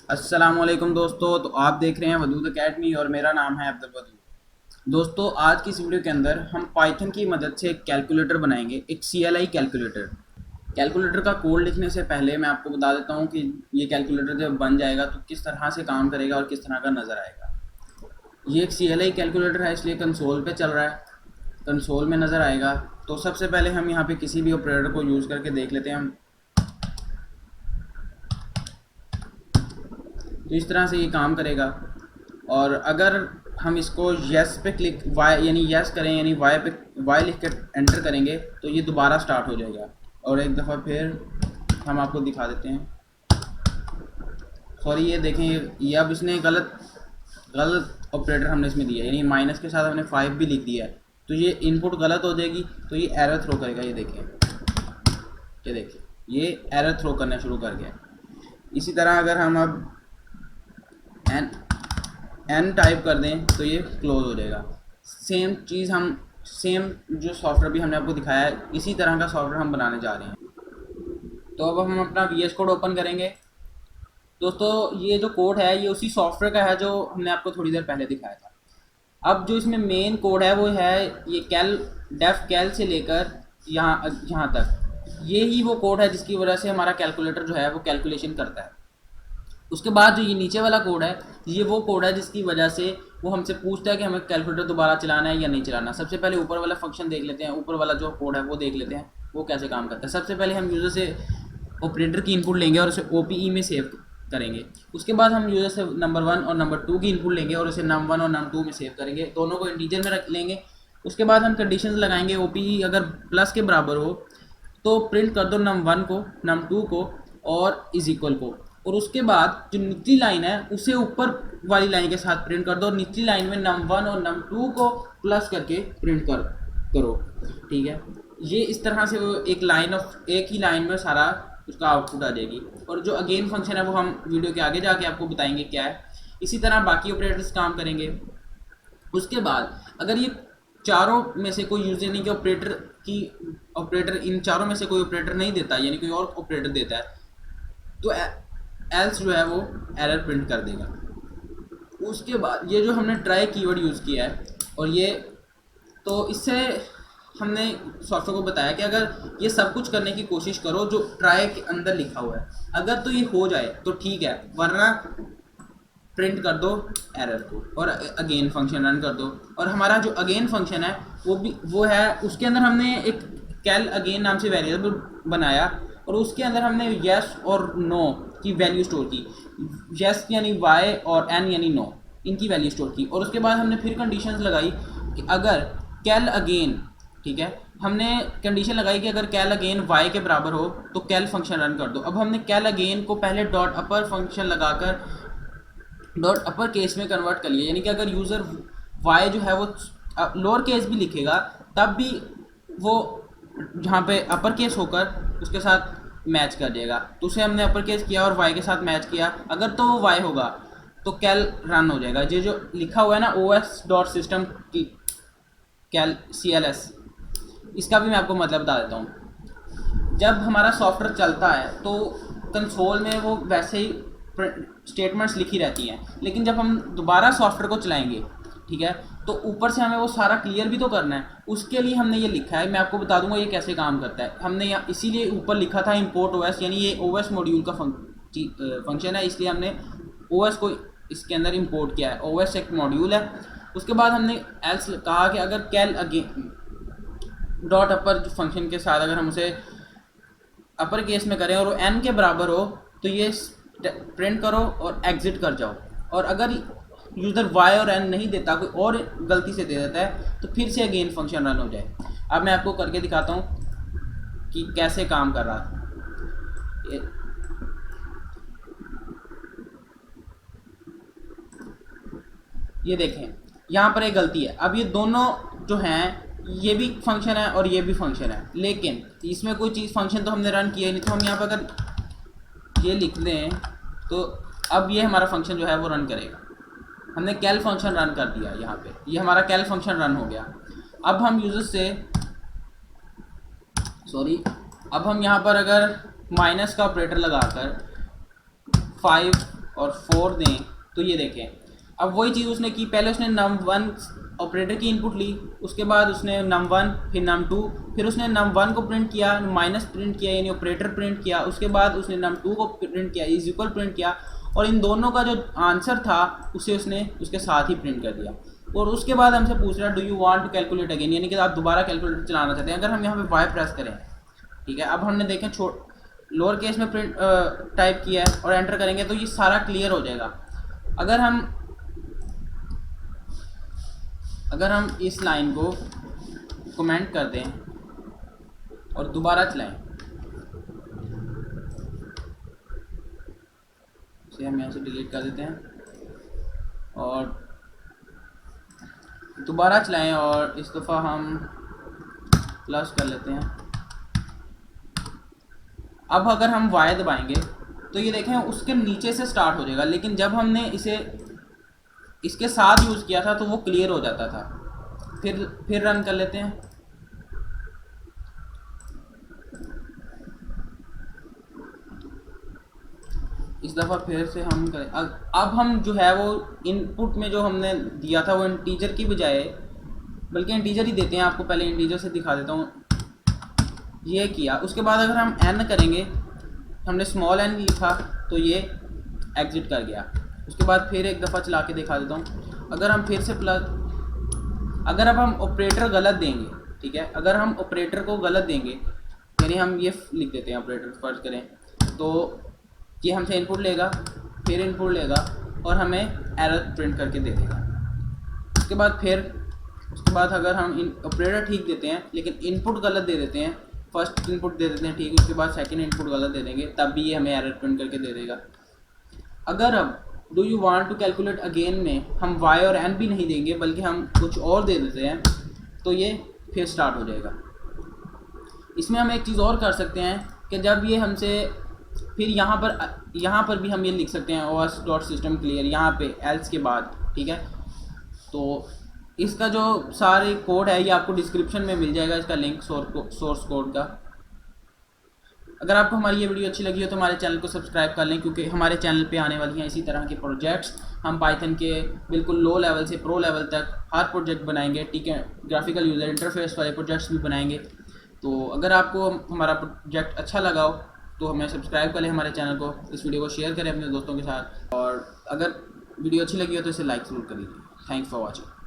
अस्सलामुअलैकुम दोस्तों। तो आप देख रहे हैं वदूद अकेडमी और मेरा नाम है अब्दुल वदूद। दोस्तों, आज की इस वीडियो के अंदर हम पाइथन की मदद से एक कैलकुलेटर बनाएंगे, एक CLI कैलकुलेटर। कैलकुलेटर का कोड लिखने से पहले मैं आपको बता देता हूँ कि ये कैलकुलेटर जब बन जाएगा तो किस तरह से काम करेगा और किस तरह का नज़र आएगा। ये एक CLI कैलकुलेटर है, इसलिए कंसोल पे चल रहा है, कंसोल में नज़र आएगा। तो सबसे पहले हम यहाँ पे किसी भी ऑपरेटर को यूज़ करके देख लेते हैं हम। तो इस तरह से ये काम करेगा। और अगर हम इसको यस पे क्लिक वाई यानी यस करें, यानी वाई लिख के एंटर करेंगे तो ये दोबारा स्टार्ट हो जाएगा। और एक दफ़ा फिर हम आपको दिखा देते हैं। सॉरी, ये देखें, ये अब इसने गलत गलत ऑपरेटर हमने इसमें दिया, यानी माइनस के साथ हमने 5 भी लिख दिया है, तो ये इनपुट गलत हो जाएगी, तो ये एरर थ्रो करेगा। ये देखिए ये एरर थ्रो करना शुरू कर गया। इसी तरह अगर हम अब एन टाइप कर दें तो ये क्लोज हो जाएगा। सेम चीज़ हम सेम जो सॉफ्टवेयर भी हमने आपको दिखाया है, इसी तरह का सॉफ्टवेयर हम बनाने जा रहे हैं। तो अब हम अपना VS कोड ओपन करेंगे। दोस्तों, ये जो कोड है ये उसी सॉफ्टवेयर का है जो हमने आपको थोड़ी देर पहले दिखाया था। अब जो इसमें मेन कोड है वो है ये कैल से लेकर यहाँ तक, ये ही वो कोड है जिसकी वजह से हमारा कैलकुलेटर जो है वो कैलकुलेशन करता है। उसके बाद जो ये नीचे वाला कोड है, ये वो कोड है जिसकी वजह से वो हमसे पूछता है कि हमें कैलकुलेटर दोबारा चलाना है या नहीं चलाना। सबसे पहले ऊपर वाला फंक्शन देख लेते हैं, ऊपर वाला जो कोड है वो देख लेते हैं वो कैसे काम करता है। सबसे पहले हम यूज़र से ऑपरेटर की इनपुट लेंगे और उसे OPE में सेव करेंगे। उसके बाद हम यूज़र से नंबर 1 और नंबर 2 की इनपुट लेंगे और उसे num1 और num2 में सेव करेंगे, दोनों को इंटीजर में रख लेंगे। उसके बाद हम कंडीशंस लगाएंगे, OPE अगर प्लस के बराबर हो तो प्रिंट कर दो num1 को, num2 को और इज इक्वल को। और उसके बाद जो निचली लाइन है उसे ऊपर वाली लाइन के साथ प्रिंट कर दो और निचली लाइन में num1 और num2 को प्लस करके प्रिंट करो। ठीक है, ये इस तरह से एक ही लाइन में सारा उसका आउटपुट आ जाएगी। और जो अगेन फंक्शन है वो हम वीडियो के आगे जाके आपको बताएंगे क्या है। इसी तरह बाकी ऑपरेटर्स काम करेंगे। उसके बाद अगर ये चारों में से कोई यूजर नहीं कि ऑपरेटर इन चारों में से कोई ऑपरेटर नहीं देता, यानी कोई और ऑपरेटर देता है, तो एल्स जो है वो एरर प्रिंट कर देगा। उसके बाद ये जो हमने ट्राई कीवर्ड यूज़ किया है, और ये तो इससे हमने सॉफ्टवेयर को बताया कि अगर ये सब कुछ करने की कोशिश करो जो ट्राई के अंदर लिखा हुआ है, अगर तो ये हो जाए तो ठीक है, वरना प्रिंट कर दो एरर को और अगेन फंक्शन रन कर दो। और हमारा जो अगेन फंक्शन है वो है, उसके अंदर हमने एक कैल अगेन नाम से वेरिएबल बनाया और उसके अंदर हमने यस और नो की वैल्यू स्टोर की। यस यानी वाई और एन यानी नो, इनकी वैल्यू स्टोर की। और उसके बाद हमने फिर कंडीशंस लगाई कि अगर कैल अगेन, ठीक है, हमने कंडीशन लगाई कि अगर कैल अगेन वाई के बराबर हो तो कैल फंक्शन रन कर दो। अब हमने कैल अगेन को पहले डॉट अपर फंक्शन लगाकर डॉट अपर केस में कन्वर्ट कर लिया, यानी कि अगर यूज़र वाई जो है वो लोअर केस भी लिखेगा तब भी वो जहाँ पे अपर केस होकर उसके साथ मैच कर जाएगा। तो उसे हमने अपर केस किया और वाई के साथ मैच किया, अगर तो वो वाई होगा तो कैल रन हो जाएगा। ये जो लिखा हुआ है ना os.system की कैल CLS, इसका भी मैं आपको मतलब बता देता हूँ। जब हमारा सॉफ्टवेयर चलता है तो कंसोल में वो वैसे ही स्टेटमेंट्स लिखी रहती हैं, लेकिन जब हम दोबारा सॉफ्टवेयर को चलाएंगे, ठीक है, तो ऊपर से हमें वो सारा क्लियर भी तो करना है। उसके लिए हमने ये लिखा है, मैं आपको बता दूंगा ये कैसे काम करता है। हमने यहाँ इसीलिए ऊपर लिखा था import OS, यानी ये OS मॉड्यूल का फंक्शन है, इसलिए हमने OS को इसके अंदर इंपोर्ट किया है। OS एक मॉड्यूल है। उसके बाद हमने एल्स कहा कि अगर कैल अगेन डॉट अपर फंक्शन के साथ अगर हम उसे अपर केस में करें और वो n के बराबर हो तो ये प्रिंट करो और एग्जिट कर जाओ। और अगर यूज़र y और n नहीं देता, कोई और गलती से दे देता है, तो फिर से अगेन फंक्शन रन हो जाए। अब मैं आपको करके दिखाता हूँ कि कैसे काम कर रहा था। ये देखें, यहाँ पर एक गलती है। अब ये दोनों जो हैं, ये भी फंक्शन है और ये भी फंक्शन है, लेकिन इसमें कोई चीज़ फंक्शन तो हमने रन किया ही नहीं। तो हम यहाँ पर अगर ये लिख दें तो अब ये हमारा फंक्शन जो है वो रन करेगा। हमने कैल फंक्शन रन कर दिया, यहाँ पे ये हमारा कैल फंक्शन रन हो गया। अब हम यूज़र से अब हम यहाँ पर अगर माइनस का ऑपरेटर लगाकर 5 और 4 दें तो ये देखें अब वही चीज़ उसने की। पहले उसने num1 ऑपरेटर की इनपुट ली, उसके बाद उसने num1 फिर num2, फिर उसने num1 को प्रिंट किया, माइनस प्रिंट किया यानी ऑपरेटर प्रिंट किया, उसके बाद उसने num2 को प्रिंट किया, इज इक्वल प्रिंट किया, और इन दोनों का जो आंसर था उसे उसने उसके साथ ही प्रिंट कर दिया। और उसके बाद हमसे पूछ रहा है do you want to calculate again, यानी कि आप दोबारा कैलकुलेटर चलाना चाहते हैं। अगर हम यहाँ पे वाई प्रेस करें, ठीक है, अब हमने देखें लोअर केस में प्रिंट टाइप किया है और एंटर करेंगे तो ये सारा क्लियर हो जाएगा। अगर हम इस लाइन को कमेंट कर दें और दोबारा चलाएं, इसे हम यहाँ से डिलीट कर देते हैं और दोबारा चलाएं और इस दफ़ा हम प्लस कर लेते हैं। अब अगर हम वाई दबाएंगे तो ये देखें उसके नीचे से स्टार्ट हो जाएगा, लेकिन जब हमने इसे इसके साथ यूज़ किया था तो वो क्लियर हो जाता था। फिर रन कर लेते हैं। इस दफ़ा फिर से हम करें। अब हम जो है वो इनपुट में जो हमने दिया था वो इंटीजर की बजाय बल्कि इंटीजर ही देते हैं। आपको पहले इंटीजर से दिखा देता हूँ। ये किया, उसके बाद अगर हम एन करेंगे, हमने स्मॉल एन लिखा तो ये एग्जिट कर गया। उसके बाद फिर एक दफ़ा चला के दिखा देता हूँ। अगर हम फिर से अगर अब हम ऑपरेटर गलत देंगे, ठीक है, अगर हम ऑपरेटर को गलत देंगे यानी हम ये लिख देते हैं ऑपरेटर फर्ज करें तो ये हमसे इनपुट लेगा, फिर इनपुट लेगा और हमें एरर प्रिंट करके दे देगा। उसके बाद अगर हम ऑपरेटर ठीक देते हैं लेकिन इनपुट गलत दे देते हैं, फर्स्ट इनपुट दे देते हैं ठीक, उसके बाद सेकंड इनपुट गलत दे देंगे, तब भी ये हमें एरर प्रिंट करके दे देगा। अगर अब do you want to calculate again में हम वाई और एन भी नहीं देंगे बल्कि हम कुछ और दे देते हैं तो ये फिर स्टार्ट हो जाएगा। इसमें हम एक चीज़ और कर सकते हैं कि जब ये हमसे फिर यहाँ पर भी हम ये लिख सकते हैं os.system clear यहाँ पे एल्स के बाद, ठीक है। तो इसका जो सारे कोड है ये आपको डिस्क्रिप्शन में मिल जाएगा, इसका लिंक सोर्स कोड का। अगर आपको हमारी ये वीडियो अच्छी लगी हो तो हमारे चैनल को सब्सक्राइब कर लें, क्योंकि हमारे चैनल पे आने वाली हैं इसी तरह के प्रोजेक्ट्स। हम पाइथन के बिल्कुल लो लेवल से प्रो लेवल तक हर प्रोजेक्ट बनाएंगे, ठीक है। ग्राफिकल यूज़र इंटरफेस वाले प्रोजेक्ट्स भी बनाएंगे। तो अगर आपको हमारा प्रोजेक्ट अच्छा लगा हो तो हमें सब्सक्राइब कर लें हमारे चैनल को, इस वीडियो को शेयर करें अपने दोस्तों के साथ, और अगर वीडियो अच्छी लगी हो तो इसे लाइक ज़रूर कर लीजिए। Thanks for watching.